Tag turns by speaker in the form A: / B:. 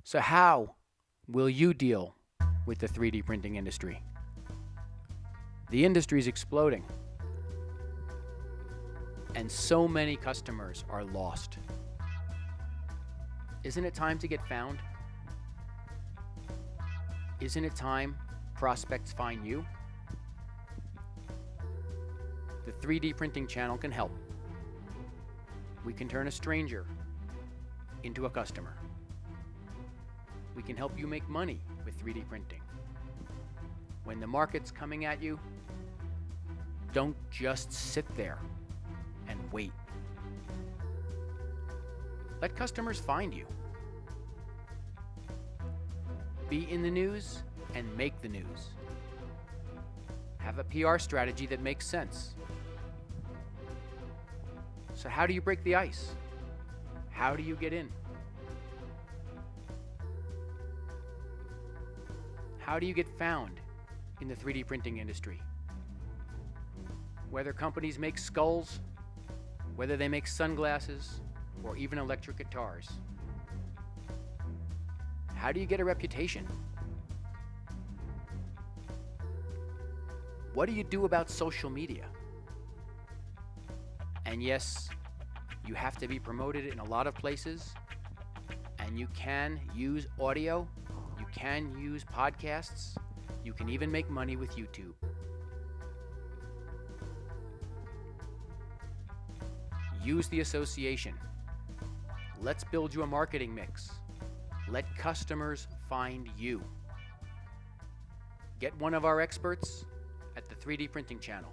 A: So, how will you deal with the 3D printing industry? The industry is exploding, and so many customers are lost. Isn't it time to get found? Isn't it time prospects find you? The 3D printing channel can help. We can turn a stranger into a customer. We can help you make money with 3D printing. When the market's coming at you, don't just sit there and wait. Let customers find you. Be in the news and make the news. Have a PR strategy that makes sense. So how do you break the ice? How do you get in? How do you get found in the 3D printing industry? Whether companies make skulls, whether they make sunglasses, or even electric guitars. How do you get a reputation? What do you do about social media? And yes, you have to be promoted in a lot of places, and you can use audio, you can use podcasts, you can even make money with YouTube. Use the association. Let's build you a marketing mix. Let customers find you. Get one of our experts at the 3D Printing Channel.